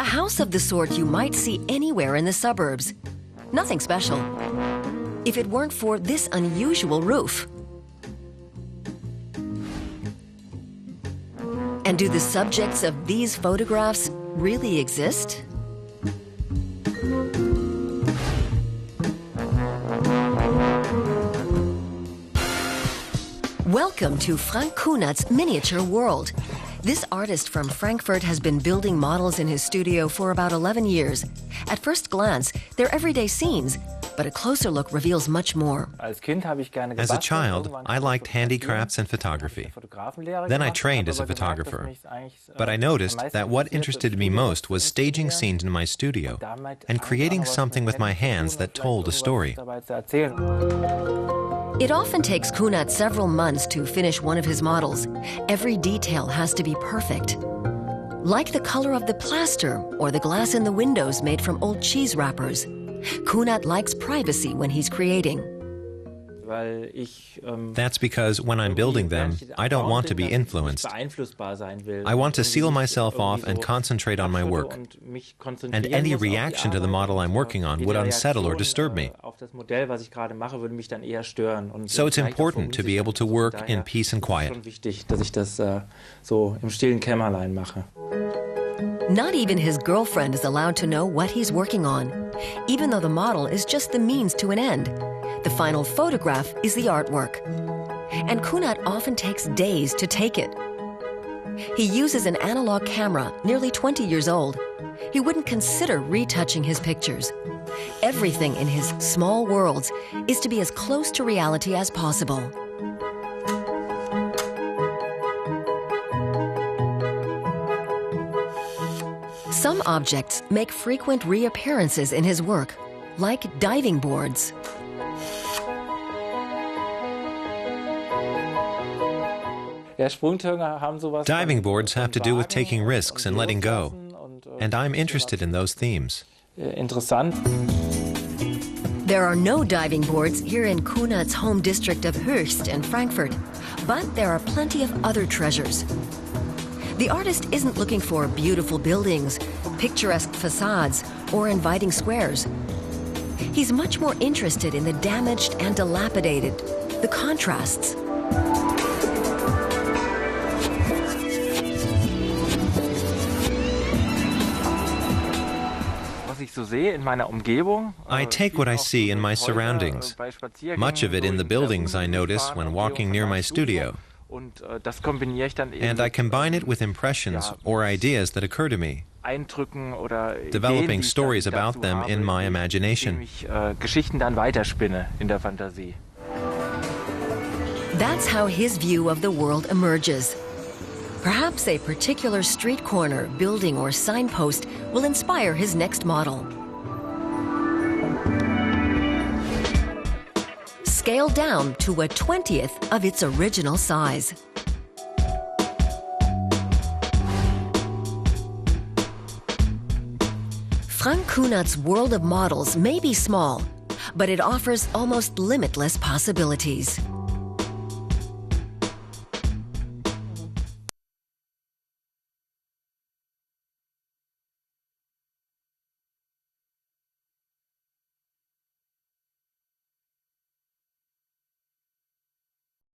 house of the sort you might see anywhere in the suburbs. Nothing special. If it weren't for this unusual roof. And do the subjects of these photographs really exist? Welcome to Frank Kunert's miniature world. This artist from Frankfurt has been building models in his studio for about 11 years. At first glance, they're everyday scenes, but a closer look reveals much more. As a child, I liked handicrafts and photography. Then I trained as a photographer. But I noticed that what interested me most was staging scenes in my studio and creating something with my hands that told a story. It often takes Kunert several months to finish one of his models. Every detail has to be perfect. Like the color of the plaster or the glass in the windows made from old cheese wrappers. Kunert likes privacy when he's creating. That's because when I'm building them, I don't want to be influenced. I want to seal myself off and concentrate on my work. And any reaction to the model I'm working on would unsettle or disturb me. So it's important to be able to work in peace and quiet. Not even his girlfriend is allowed to know what he's working on, even though the model is just the means to an end. The final photograph is the artwork. And Kunert often takes days to take it. He uses an analog camera, nearly 20 years old. He wouldn't consider retouching his pictures. Everything in his small worlds is to be as close to reality as possible. Some objects make frequent reappearances in his work, like diving boards. Diving boards have to do with taking risks and letting go. And I'm interested in those themes. There are no diving boards here in Kunert's home district of Höchst in Frankfurt, but there are plenty of other treasures. The artist isn't looking for beautiful buildings, picturesque facades, or inviting squares. He's much more interested in the damaged and dilapidated, the contrasts. I take what I see in my surroundings, much of it in the buildings I notice when walking near my studio. And I combine it with impressions or ideas that occur to me, developing stories about them in my imagination. That's how his view of the world emerges. Perhaps a particular street corner, building, or signpost will inspire his next model. Scaled down to a 20th of its original size. Frank Kunert's world of models may be small, but it offers almost limitless possibilities.